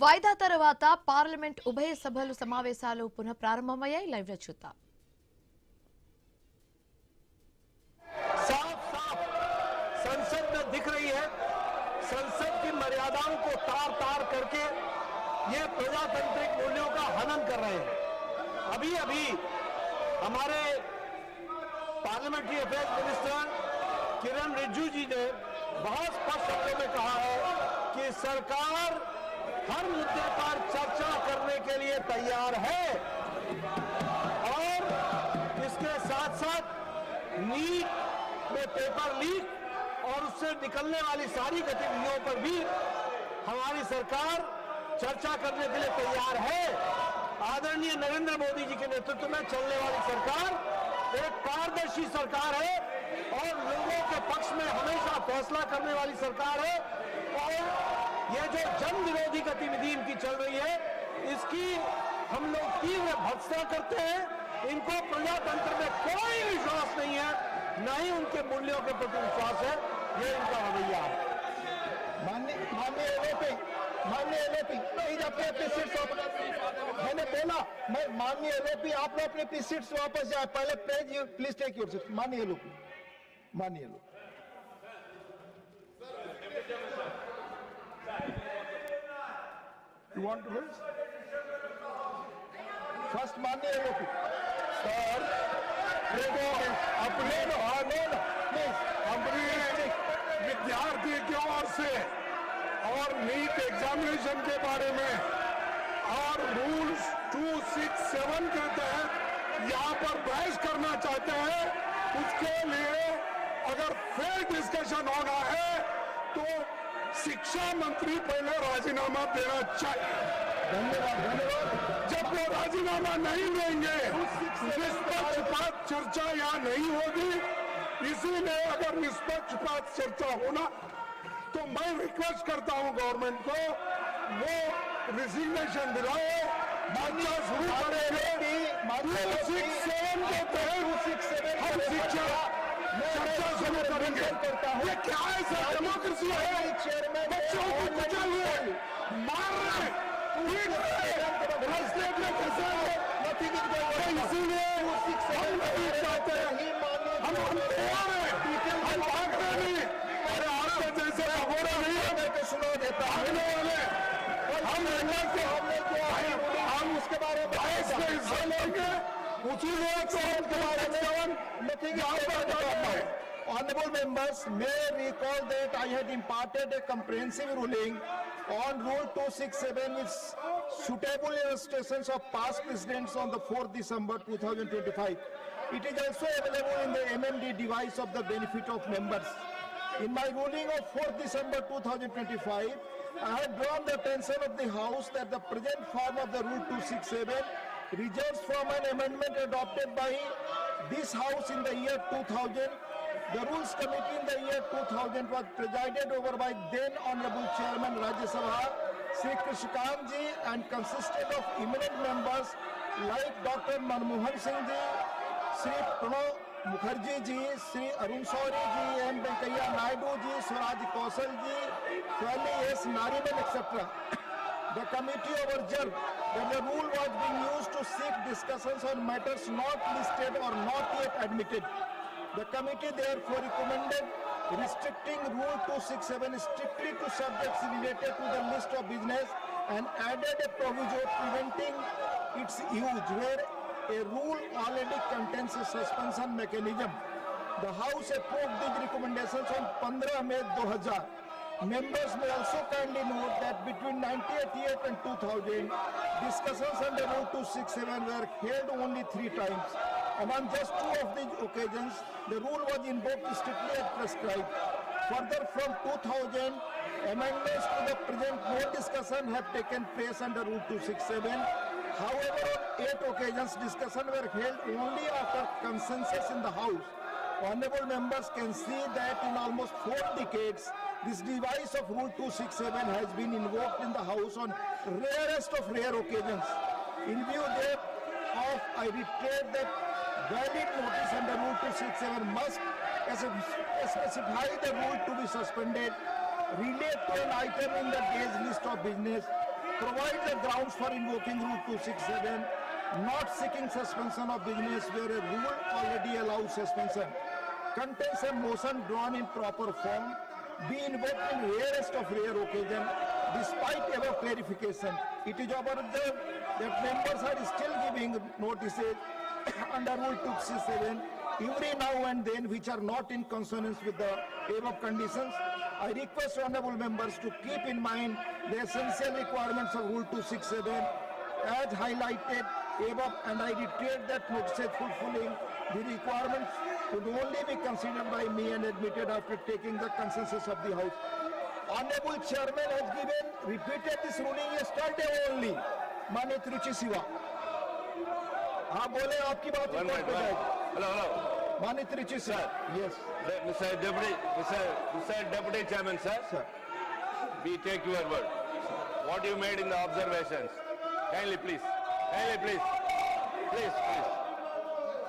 వాయిదా తర్వాత పార్లమెంట్ ఉభయ సభలు సమావేశాలు పునః ప్రారంభమయ్యాయి. లైవ్ లో చూద్దాం. साफ साफ संसद में दिख रही है, संसद की मर्यादाओं को तार तार करके ये प्रजातांत्रिक मूल्यों का हनन कर रहे हैं। अभी अभी हमारे पार्लियामेंट्री अफेयर्स मिनिस्टर किरण रिजिजू जी ने बहुत स्पष्ट शब्दों में कहा है कि सरकार हर मुद्दे पर चर्चा करने के लिए तैयार है और इसके साथ साथ नीट में पेपर लीक और उससे निकलने वाली सारी गतिविधियों पर भी हमारी सरकार चर्चा करने के लिए तैयार है। आदरणीय नरेंद्र मोदी जी के नेतृत्व में चलने वाली सरकार एक पारदर्शी सरकार है और लोगों के पक्ष में हमेशा फैसला करने वाली सरकार है और ये जो जन विरोधी गतिविधि इनकी चल रही है इसकी हम लोग तीव्र भर्त्सना करते हैं। इनको प्रजातंत्र में कोई विश्वास नहीं है, न ही उनके मूल्यों के प्रति विश्वास है। ये इनका रवैया है। माननीय एलओपी प्लीज अपने सीट से मैंने बोला, मैं माननीय एलओपी आप लोग अपने सीट से वापस जाए। पहले प्लीज टेक योर सीट। माननीय LOP You want to raise? First, माननीय एलओपी सर अपने विद्यार्थी की ओर से और नीट एग्जामिनेशन के बारे में और रूल्स 267 के तहत यहाँ पर बहस करना चाहते हैं, उसके लिए अगर फेयर डिस्कशन होना है तो शिक्षा मंत्री पहले राजीनामा देना चाहिए। धन्यवाद। जब वो राजीनामा नहीं देंगे निष्पक्षपात चर्चा यहाँ नहीं होगी। इसीलिए अगर निष्पक्षपात चर्चा होना तो मैं रिक्वेस्ट करता हूँ गवर्नमेंट को वो रिजिग्नेशन दिलाए, चर्चा शुरू करेंगे। 267 के तहत हम शिक्षा चर्चा शुरू करेंगे। ये क्या है सर? डेमोक्रेसी है। बच्चों को कुचल हुए मार रहे इसीलिए हम नहीं चाहते, हम तैयार हैं, हम भाग रहे नहीं। अरे आपके जैसे अघोरा नहीं है, मैं तो सुना देता भागने वाले हम उसके बारे में हिस्सा लेंगे। उसी Honorable members, may I recall that I had imparted a comprehensive ruling on Rule 267 with suitable illustrations of past precedents on the 4th December 2025. It is also available in the MMD device of the benefit of members. In my ruling of 4th December 2025, I had drawn the attention of the House that the present form of the Rule 267 results from an amendment adopted by this House in the year 2000. The Rules Committee in the year 2000 was presided over by then Honorable Chairman Rajya Sabha, Sri Krishikant ji, and consisted of eminent members like Dr. Manmohan Singh ji, Sri Pranav Mukherjee ji, Sri Arun Shourie ji, M. Venkaiah Naidu ji, Swaraj Kaushal ji, Swami S. Nariman, etc. The committee observed that the rule was being used to seek discussions on matters not listed or not yet admitted. The committee therefore recommended restricting Rule 267 strictly to subjects related to the list of business and added a proviso preventing its use where a rule already contains a suspension mechanism. The House approved these recommendations on 15 May 2000. Members may also kindly note that between 1988 and 2000, discussions under Rule 267 were held only 3 times. Among just 2 of these occasions, the rule was invoked strictly as prescribed. Further, from 2000, amendments to the present no discussion have taken place under Rule 267. However, on 8 occasions, discussions were held only after consensus in the House. Honorable members can see that in almost 4 decades, this device of Rule 267 has been invoked in the House on rarest of rare occasions. In view thereof, I reiterate that valid notice under Rule 267 must specify the rule to be suspended, relate to an item in the day's list of business, provide the grounds for invoking Rule 267, not seeking suspension of business where a rule already allows suspension, contains a motion drawn in proper form, be invoked in rarest of rare occasion, despite above clarification. It is observed that members are still giving notices under Rule 267 every now and then which are not in consonance with the above conditions. I request honorable members to keep in mind the essential requirements of Rule 267 as highlighted above, and I reiterate that notices fulfilling the requirements could only be considered by me and admitted after taking the consensus of the House. Honorable Chairman has repeated this ruling yesterday only. माननीय त्रिची शिवा, हाँ बोले आपकी बात One minute, hello. माननीय Trichy sir, yes. Mr. Deputy Chairman, sir. We take your word. What you made in the observations. Kindly, please. Please.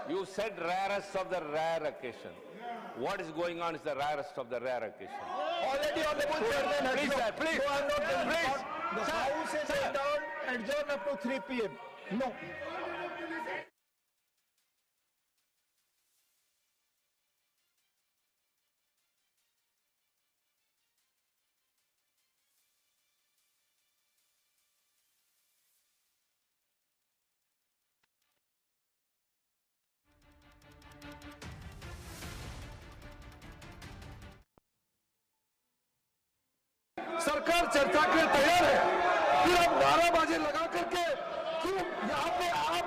You said rarest of the rare occasion. What is going on is the rarest of the rare occasion. Already honorable Chairman has Please, sir, please. No, I'm not done. Please. The House is adjourned up to 3 p.m. No. सरकार चर्चा के लिए तैयार है, फिर आप नाराबाजी लगा करके क्यों यहाँ पे आप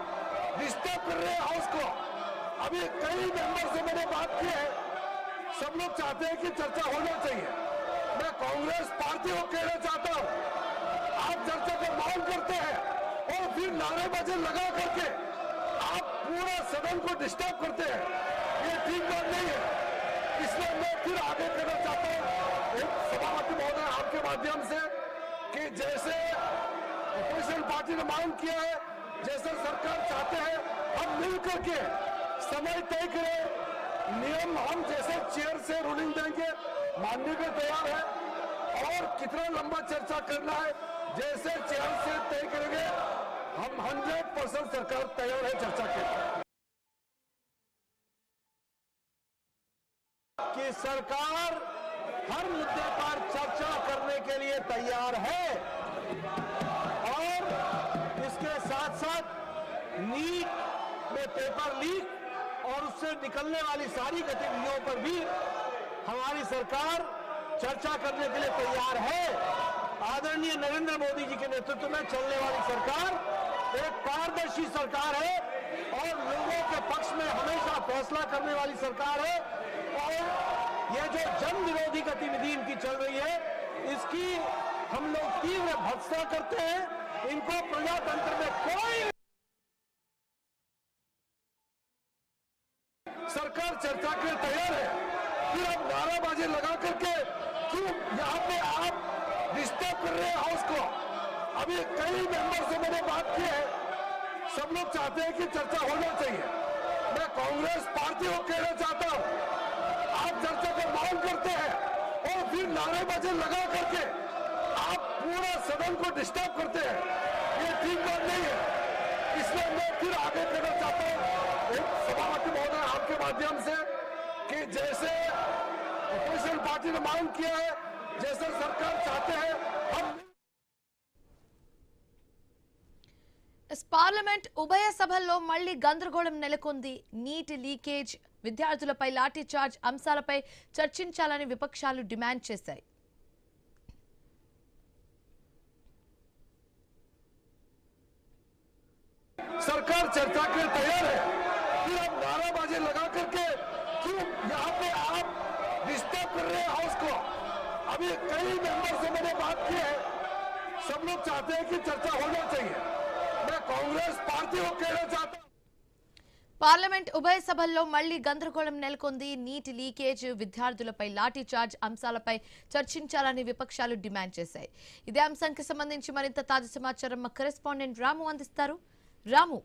डिस्टर्ब कर रहे हैं हाउस को। अभी कई मेंबर से मैंने बात की है, सब लोग चाहते हैं कि चर्चा होना चाहिए। मैं कांग्रेस पार्टी को कहना चाहता हूँ, आप चर्चा को मांग करते हैं और फिर नारेबाजी लगा करके आप पूरा सदन को डिस्टर्ब करते हैं, ये ठीक बात नहीं है। इसलिए मैं फिर आगे कहना चाहता हूँ सभापति महोदय आपके माध्यम से कि जैसे अपोजिशन पार्टी ने मांग किया है, जैसे सरकार चाहते हैं, हम मिल करके समय तय करें, नियम हम जैसे चेयर से रूलिंग देंगे मानने के तैयार है, और कितना लंबा चर्चा करना है जैसे चेयर से तय करेंगे, हम 100% सरकार तैयार है चर्चा के लिए। कि सरकार हर मुद्दे पर चर्चा करने के लिए तैयार है, और इसके साथ साथ नीट में पेपर लीक और उससे निकलने वाली सारी गतिविधियों पर भी हमारी सरकार चर्चा करने के लिए तैयार है। आदरणीय नरेंद्र मोदी जी के नेतृत्व में चलने वाली सरकार एक पारदर्शी सरकार है और लोगों के पक्ष में हमेशा फैसला करने वाली सरकार है, और ये जो जन विरोधी गतिविधि इनकी चल रही है, इसकी हम लोग तीव्र भर्त्सना करते हैं। इनको प्रजातंत्र में कोई सरकार चर्चा के लिए तैयार है, फिर आप नाराबाजी लगा करके क्यों यहाँ पे आप डिस्टर्ब कर रहे हैं हाउस को। अभी कई मेंबर से मैंने बात की है, सब लोग चाहते हैं कि चर्चा होना चाहिए। मैं कांग्रेस पार्टी को कहना चाहता हूँ, आप चर्चा को मांग करते हैं और फिर नारेबाजी लगा करके आप पूरा सदन को डिस्टर्ब करते हैं, ये ठीक बात नहीं है। इसलिए मैं फिर आगे कहना चाहता हूँ सभापति महोदय आपके माध्यम से कि जैसे अपोजिशन पार्टी ने मांग किया है, जैसे सरकार चाहते हैं, हम పార్లమెంట్ ఉభయ సభల్లో మళ్లీ గందరగోళం నెలకొంది. నీటి లీకేజ్, విద్యార్థులపై లాఠీ చార్జ్ అంశాలపై చర్చించాలని విపక్షాలు డిమాండ్ చేశాయి. सरकार चर्चा के लिए तैयार है, फिर आप नाराबाजी लगा करके क्यों यहाँ पे आप डिस्टर्ब कर रहे हैं हाउस को। अभी कई मेंबर से मैंने बात की है, सब लोग चाहते हैं कि चर्चा होना चाहिए। मैं कांग्रेस पार्टी को कहना चाहता हूँ, పార్లమెంట్ ఉభయ సభల్లో మళ్లీ గందరగోళం నెలకొంది. నీటి లీకేజ్, విద్యార్థులపై లాఠీ చార్జ్ అంశాలపై చర్చించాలని విపక్షాలు డిమాండ్ చేశాయి. ఇదే అంశానికి సంబంధించి మరింత తాజా సమాచారం మా కరెస్పాండెంట్ రాము అందిస్తారు. రాము,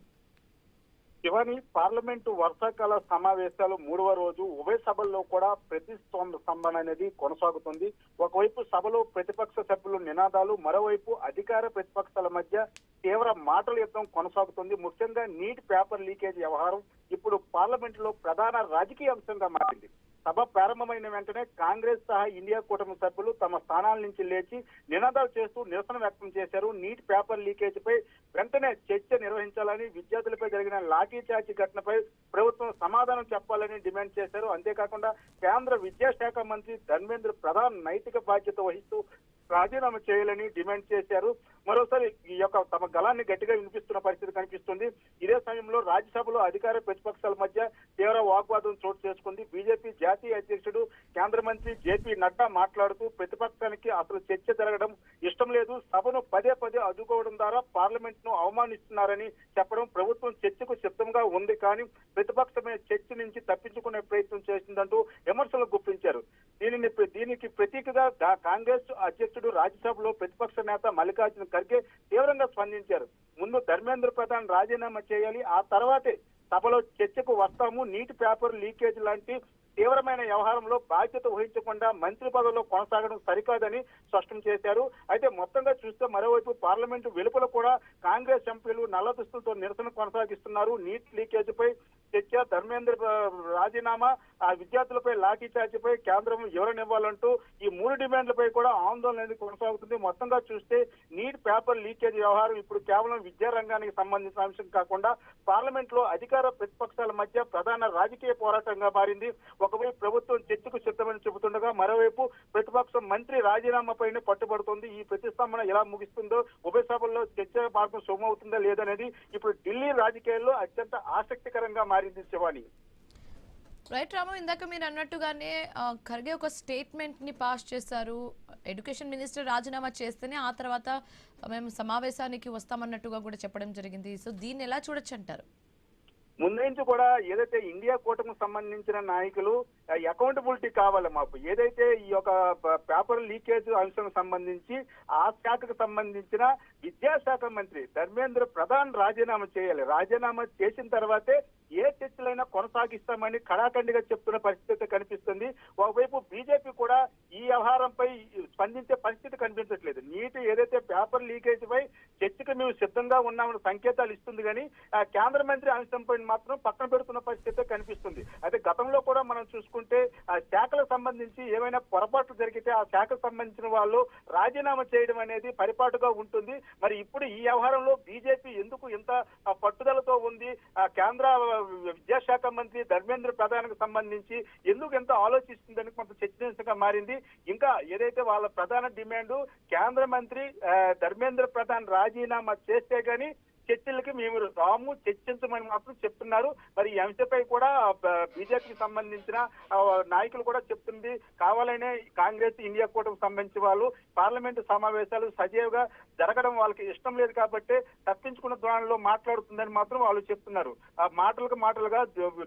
శివాని, పార్లమెంటు వర్షాకాల సమావేశాలు 3వ రోజు ఉభయ సభల్లో కూడా ప్రతిస్పందన అనేది కొనసాగుతుంది. ఒకవైపు సభలో ప్రతిపక్ష సభ్యులు నినాదాలు, మరోవైపు అధికార ప్రతిపక్షాల మధ్య తీవ్ర మాటల యుద్ధం కొనసాగుతుంది. ముఖ్యంగా నీట్ పేపర్ లీకేజ్ వ్యవహారం ఇప్పుడు పార్లమెంట్ లో ప్రధాన రాజకీయ అంశంగా మారింది. సభ ప్రారంభమైన వెంటనే కాంగ్రెస్ సహా ఇండియా కూటమి సభ్యులు తమ స్థానాల నుంచి లేచి నినాదాలు చేస్తూ నిరసన వ్యక్తం చేశారు. నీట్ పేపర్ లీకేజ్ పై వెంటనే చర్చ నిర్వహించాలని, విద్యార్థులపై జరిగిన లాఠీ చార్జ్ ఘటనపై ప్రభుత్వం సమాధానం చెప్పాలని డిమాండ్ చేశారు. అంతేకాకుండా కేంద్ర విద్యాశాఖ మంత్రి ధర్మేంద్ర ప్రధాన్ నైతిక బాధ్యత వహిస్తూ రాజీనామా చేయాలని డిమాండ్ చేశారు. మరోసారి ఈ యొక్క తమ గళాన్ని గట్టిగా వినిపిస్తున్న పరిస్థితి కనిపిస్తుంది. ఇదే సమయంలో రాజ్యసభలో అధికార ప్రతిపక్షాల మధ్య తీవ్ర వాగ్వాదం చోటు చేసుకుంది. బీజేపీ జాతీయ అధ్యక్షుడు కేంద్ర మంత్రి జేపీ నడ్డా మాట్లాడుతూ ప్రతిపక్షానికి అసలు చర్చ జరగడం ఇష్టం లేదు, సభను పదే పదే అడ్డుకోవడం ద్వారా పార్లమెంట్ ను అవమానిస్తున్నారని చెప్పడం, ప్రభుత్వం చర్చకు సిద్ధంగా ఉంది కానీ ప్రతిపక్షమే చర్చ నుంచి తప్పించుకునే ప్రయత్నం చేసిందంటూ విమర్శలు గుప్పించారు. దీనికి ప్రతీకగా కాంగ్రెస్ అధ్యక్షుడు రాజ్యసభలో ప్రతిపక్ష నేత మల్లికార్జున ఖర్గే తీవ్రంగా స్పందించారు. ముందు ధర్మేంద్ర ప్రధాన్ రాజీనామా చేయాలి, ఆ తర్వాతే సభలో చర్చకు వస్తాము. నీటి పేపర్ లీకేజ్ లాంటి తీవ్రమైన వ్యవహారంలో బాధ్యత వహించకుండా మంత్రి పదవిలో కొనసాగడం సరికాదని స్పష్టం చేశారు. అయితే మొత్తంగా చూస్తే మరోవైపు పార్లమెంటు వెలుపల కూడా కాంగ్రెస్ ఎంపీలు నల్ల దుస్తులతో నిరసన కొనసాగిస్తున్నారు. నీట్ లీకేజ్ పై చర్చ, ధర్మేంద్ర రాజీనామా, ఆ విద్యార్థులపై లాఠీ చార్జ్ పై కేంద్రం వివరణ ఇవ్వాలంటూ ఈ 3 డిమాండ్లపై కూడా ఆందోళన అనేది కొనసాగుతుంది. మొత్తంగా చూస్తే నీట్ పేపర్ లీకేజ్ వ్యవహారం ఇప్పుడు కేవలం విద్యారంగానికి సంబంధించిన అంశం కాకుండా పార్లమెంట్ లో అధికార ప్రతిపక్షాల మధ్య ప్రధాన రాజకీయ పోరాటంగా మారింది. ఒకవైపు ప్రభుత్వం చర్చకు సిద్ధమని చెబుతుండగా మరోవైపు ప్రతిపక్షం మంత్రి రాజీనామాపైనే పట్టుబడుతోంది. ఈ ప్రతిస్పందన ఎలా ముగిస్తుందో, ఉభయ సభల్లో చర్చ మార్గం సుగమవుతుందా లేదనేది ఇప్పుడు ఢిల్లీ రాజకీయాల్లో అత్యంత ఆసక్తికరంగా మారింది. శివాని, రైట్ రాము, ఇందాక మీరు అన్నట్టుగానే ఖర్గే ఒక స్టేట్మెంట్ ని పాస్ చేశారు. ఎడ్యుకేషన్ మినిస్టర్ రాజీనామా చేస్తేనే ఆ తర్వాత మేము సమావేశానికి వస్తామన్నట్టుగా కూడా చెప్పడం జరిగింది. సో దీన్ని ఎలా చూడొచ్చు అంటారు? ముందు నుంచి కూడా ఏదైతే ఇండియా కూటమికి సంబంధించిన నాయకులు అకౌంటబిలిటీ కావాలి మాకు, ఏదైతే ఈ యొక్క పేపర్ లీకేజ్ అంశం సంబంధించి ఆ శాఖకు సంబంధించిన విద్యాశాఖ మంత్రి ధర్మేంద్ర ప్రధాన్ రాజీనామా చేయాలి, రాజీనామా చేసిన తర్వాతే ఏ చర్చలైనా కొనసాగిస్తామని కడాఖండిగా చెప్తున్న పరిస్థితి కనిపిస్తుంది. ఒకవైపు బీజేపీ కూడా ఈ వ్యవహారంపై స్పందించే పరిస్థితి కనిపించట్లేదు. నీటి ఏదైతే పేపర్ లీకేజ్ పై చర్చకు మేము సిద్ధంగా ఉన్నామని సంకేతాలు ఇస్తుంది కానీ కేంద్ర మంత్రి అంశంపై మాత్రం పక్కన పెడుతున్న పరిస్థితి కనిపిస్తుంది. అయితే గతంలో కూడా మనం చూసుకుంటే ఆ శాఖలకు సంబంధించి ఏమైనా పొరపాట్లు జరిగితే ఆ శాఖకు సంబంధించిన వాళ్ళు రాజీనామా చేయడం అనేది పరిపాటుగా ఉంటుంది. మరి ఇప్పుడు ఈ వ్యవహారంలో బీజేపీ ఎందుకు ఇంత పట్టుదలతో ఉంది? కేంద్ర విద్యాశాఖ మంత్రి ధర్మేంద్ర ప్రధాన్కు సంబంధించి ఎందుకు ఎంత ఆలోచిస్తుందని కొంత చర్చనీయాంశంగా మారింది. ఇంకా ఏదైతే వాళ్ళ ప్రధాన డిమాండ్ కేంద్ర మంత్రి ధర్మేంద్ర ప్రధాన్ రాజీనామా చేస్తే గానీ చర్చలకి మేము రాము, చర్చించమని మాత్రం చెప్తున్నారు. మరి ఈ అంశంపై కూడా బీజేపీకి సంబంధించిన నాయకులు కూడా చెప్తుంది, కావాలనే కాంగ్రెస్ ఇండియా కూటమికి సంబంధించిన వాళ్ళు పార్లమెంటు సమావేశాలు సజీవంగా జరగడం వాళ్ళకి ఇష్టం లేదు కాబట్టి తప్పించుకున్న ధోరణిలో మాట్లాడుతుందని మాత్రం వాళ్ళు చెప్తున్నారు. ఆ మాటలుగా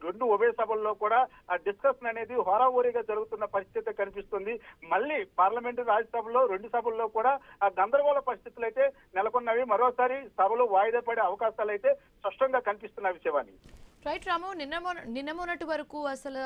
రెండు ఉభయ సభల్లో కూడా ఆ డిస్కషన్ అనేది హోరాహోరీగా జరుగుతున్న పరిస్థితి కనిపిస్తుంది. మళ్ళీ పార్లమెంటు రాజ్యసభలో 2 సభల్లో కూడా ఆ గందరగోళ పరిస్థితులు అయితే నెలకొన్నవి. మరోసారి సభలో వాయిదా పడే అవకాశాలు అయితే స్పష్టంగా కనిపిస్తున్న విషయాన్ని. రైట్ రాము, నిన్న మొన్నటి వరకు అసలు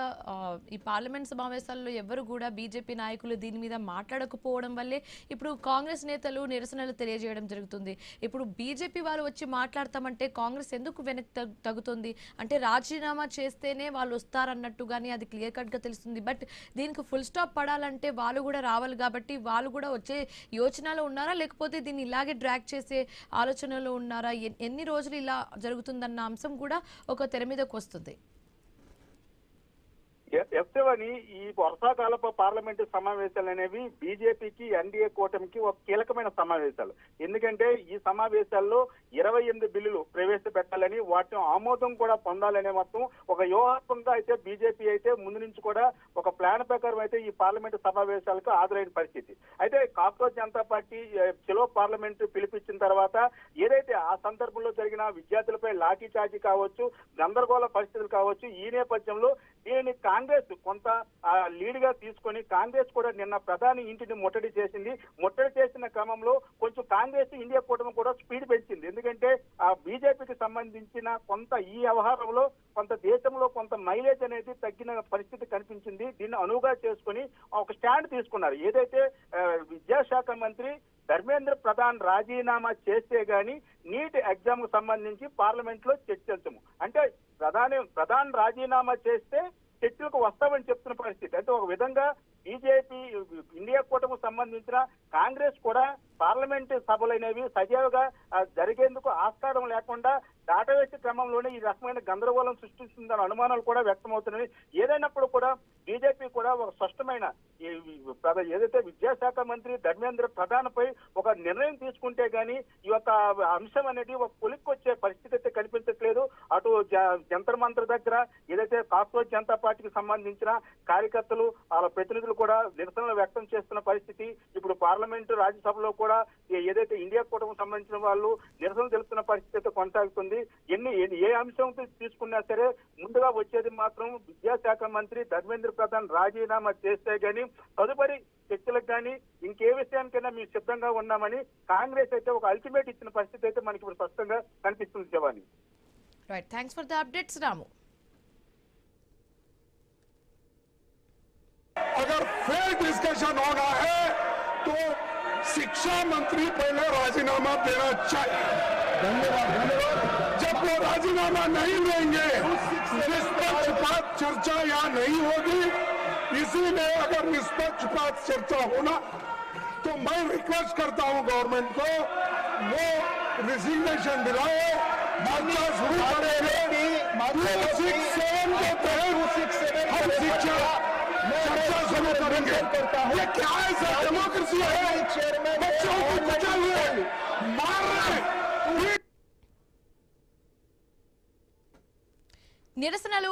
ఈ పార్లమెంట్ సమావేశాల్లో ఎవరు కూడా బీజేపీ నాయకులు దీని మీద మాట్లాడకపోవడం వల్లే ఇప్పుడు కాంగ్రెస్ నేతలు నిరసనలు తెలియజేయడం జరుగుతుంది. ఇప్పుడు బీజేపీ వాళ్ళు వచ్చి మాట్లాడతామంటే కాంగ్రెస్ ఎందుకు వెనక్కి తగ్గుతుంది? అంటే రాజీనామా చేస్తేనే వాళ్ళు వస్తారన్నట్టుగానే అది క్లియర్ కట్గా తెలుస్తుంది. బట్ దీనికి ఫుల్ స్టాప్ పడాలంటే వాళ్ళు కూడా రావాలి కాబట్టి వాళ్ళు కూడా వచ్చే యోచనలో ఉన్నారా, లేకపోతే దీన్ని ఇలాగే డ్రాగ్ చేసే ఆలోచనలో ఉన్నారా? ఎన్ని రోజులు ఇలా జరుగుతుందన్న అంశం కూడా ఒక తెర మీదకి వస్తుంది. ఎఫ్సెవని ఈ వర్షాకాలపు పార్లమెంటు సమావేశాలు అనేవి బీజేపీకి ఎన్డీఏ కూటమికి ఒక కీలకమైన సమావేశాలు. ఎందుకంటే ఈ సమావేశాల్లో 28 బిల్లులు ప్రవేశపెట్టాలని, వాటిని ఆమోదం కూడా పొందాలనే మొత్తం ఒక వ్యూహాత్మకంగా అయితే బీజేపీ అయితే ముందు నుంచి కూడా ఒక ప్లాన్ ప్రకారం అయితే ఈ పార్లమెంటు సమావేశాలకు హాజరైన పరిస్థితి. అయితే కాక్రోచ్ జనతా పార్టీ చెలో పార్లమెంటు పిలిపించిన తర్వాత ఏదైతే ఆ సందర్భంలో జరిగిన విద్యార్థులపై లాఠీ చార్జీ కావచ్చు, గందరగోళ పరిస్థితులు కావచ్చు, ఈ నేపథ్యంలో దీనిని కాంగ్రెస్ కొంత లీడ్ గా తీసుకొని కాంగ్రెస్ కూడా నిన్న ప్రధాని ఇంటిని ముట్టడి చేసింది. ముట్టడి చేసిన క్రమంలో కొంచెం కాంగ్రెస్ ఇండియా కూటమి కూడా స్పీడ్ పెంచింది. ఎందుకంటే ఆ బీజేపీకి సంబంధించిన కొంత ఈ వ్యవహారంలో కొంత దేశంలో కొంత మైలేజ్ అనేది తగ్గిన పరిస్థితి కనిపించింది. దీన్ని అనువుగా చేసుకుని ఒక స్టాండ్ తీసుకున్నారు. ఏదైతే విద్యాశాఖ మంత్రి ధర్మేంద్ర ప్రధాన్ రాజీనామా చేస్తే గాని నీట్ ఎగ్జామ్ కు సంబంధించి పార్లమెంట్ లో చర్చించము. అంటే ప్రధాన్ రాజీనామా చేస్తే చర్చలకు వస్తామని చెప్తున్న పరిస్థితి. అంటే ఒక విధంగా బీజేపీ ఇండియా కూటమికి సంబంధించిన కాంగ్రెస్ కూడా పార్లమెంటు సభలనేవి సజావుగా జరిగేందుకు ఆస్కారం లేకుండా దాటవేసే క్రమంలోనే ఈ రకమైన గందరగోళం సృష్టిస్తుందన్న అనుమానాలు కూడా వ్యక్తమవుతున్నాయి. ఏదైనప్పుడు కూడా బీజేపీ కూడా ఒక స్పష్టమైన ఏదైతే విద్యాశాఖ మంత్రి ధర్మేంద్ర ప్రధాన్ పై ఒక నిర్ణయం తీసుకుంటే గానీ ఈ యొక్క అంశం అనేది ఒక కొలిక్కొచ్చే పరిస్థితి అయితే కనిపించట్లేదు. అటు జంతర్ మంతర్ దగ్గర ఏదైతే కాక్రోచ్ జనతా పార్టీకి సంబంధించిన కార్యకర్తలు వాళ్ళ ప్రతినిధులు కూడా నిరసనలు వ్యక్తం చేస్తున్న పరిస్థితి. ఇప్పుడు పార్లమెంటు రాజ్యసభలో కూడా ఏదైతే ఇండియా కూటమికి సంబంధించిన వాళ్ళు నిరసన తెలుపుతున్న పరిస్థితి అయితే కొనసాగుతుంది. ఏ అంశం తీసుకున్నా సరే ముందుగా వచ్చేది మాత్రం విద్యాశాఖ మంత్రి ధర్మేంద్ర ప్రధాన్ రాజీనామా చేస్తే గానీ తదుపరి చర్చలకు కానీ ఇంకే విషయానికైనా మేము సిద్ధంగా ఉన్నామని కాంగ్రెస్ అయితే ఒక అల్టిమేట్ ఇచ్చిన పరిస్థితి అయితే మనకి ఇప్పుడు స్పష్టంగా కనిపిస్తుంది. జవాని right, thanks for the updates Ramu. अगर फेयर डिस्कशन होना है तो शिक्षा मंत्री पहले राजीनामा देना चाहिए। धन्यवाद। जब वो राजीनामा नहीं देंगे निष्पक्षपात चर्चा यहाँ नहीं होगी। इसीलिए अगर निष्पक्षपात चर्चा होना तो मैं रिक्वेस्ट करता हूँ गवर्नमेंट को वो रिजिग्नेशन दिलाए, चर्चा शुरू करेंगे। 267 के तहत हम शिक्षा चर्चा शुरू करेंगे। ये क्या है सर? डेमोक्रेसी है? बच्चों को बचा हुए मार रहे నిరసనలు